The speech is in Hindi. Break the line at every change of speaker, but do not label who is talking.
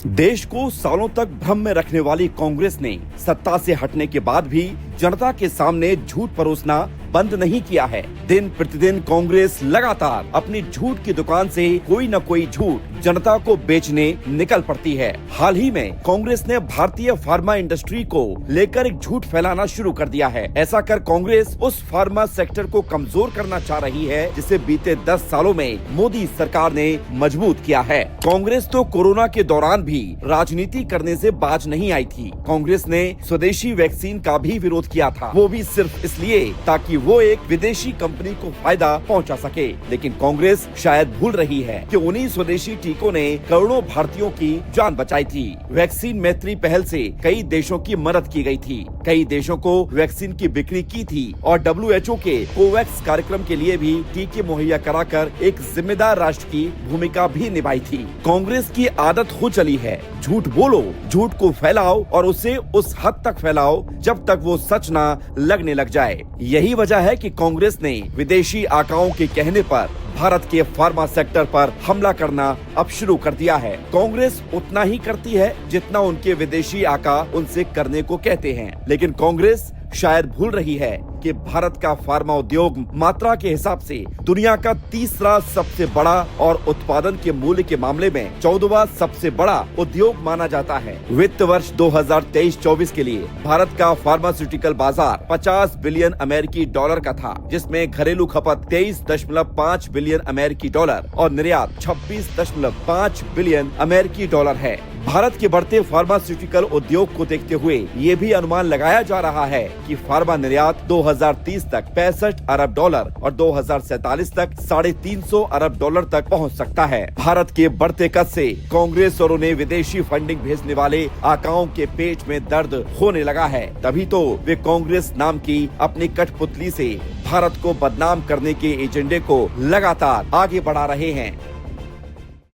देश को सालों तक भ्रम में रखने वाली कांग्रेस ने सत्ता से हटने के बाद भी जनता के सामने झूठ परोसना बंद नहीं किया है। दिन प्रतिदिन कांग्रेस लगातार अपनी झूठ की दुकान से कोई न कोई झूठ जनता को बेचने निकल पड़ती है। हाल ही में कांग्रेस ने भारतीय फार्मा इंडस्ट्री को लेकर एक झूठ फैलाना शुरू कर दिया है। ऐसा कर कांग्रेस उस फार्मा सेक्टर को कमजोर करना चाह रही है जिसे बीते 10 सालों में मोदी सरकार ने मजबूत किया है। कांग्रेस तो कोरोना के दौरान भी राजनीति करने से बाज नहीं आई थी। कांग्रेस ने स्वदेशी वैक्सीन का भी विरोध किया था, वो भी सिर्फ इसलिए ताकि वो एक विदेशी कंपनी को फायदा पहुंचा सके। लेकिन कांग्रेस शायद भूल रही है कि उन्हीं स्वदेशी टीकों ने करोड़ों भारतीयों की जान बचाई थी। वैक्सीन मैत्री पहल से कई देशों की मदद की गई थी, कई देशों को वैक्सीन की बिक्री की थी और WHO के कोवैक्स कार्यक्रम के लिए भी टीके मुहैया कराकर एक जिम्मेदार राष्ट्र की भूमिका भी निभाई थी। कांग्रेस की आदत हो चली है, झूठ बोलो, झूठ को फैलाओ और उसे उस हद तक फैलाओ जब तक वो सच ना लगने लग जाए। यही वजह है कि कांग्रेस ने विदेशी आकाओं के कहने पर भारत के फार्मा सेक्टर पर हमला करना अब शुरू कर दिया है। कांग्रेस उतना ही करती है जितना उनके विदेशी आका उनसे करने को कहते हैं, लेकिन कांग्रेस शायद भूल रही है कि भारत का फार्मा उद्योग मात्रा के हिसाब से दुनिया का तीसरा सबसे बड़ा और उत्पादन के मूल्य के मामले में 14वां सबसे बड़ा उद्योग माना जाता है। वित्त वर्ष 2023-24 के लिए भारत का फार्मास्यूटिकल बाजार 50 बिलियन अमेरिकी डॉलर का था, जिसमें घरेलू खपत 23.5 बिलियन अमेरिकी डॉलर और निर्यात 26.5 बिलियन अमेरिकी डॉलर है। भारत के बढ़ते फार्मास्यूटिकल उद्योग को देखते हुए ये भी अनुमान लगाया जा रहा है कि फार्मा निर्यात 2030 तक 65 अरब डॉलर और 2047 तक 350 अरब डॉलर तक पहुंच सकता है। भारत के बढ़ते कद से कांग्रेस और उन्हें विदेशी फंडिंग भेजने वाले आकाओं के पेट में दर्द होने लगा है। तभी तो वे कांग्रेस नाम की अपनी कठपुतली से भारत को बदनाम करने के एजेंडे को लगातार आगे बढ़ा रहे हैं।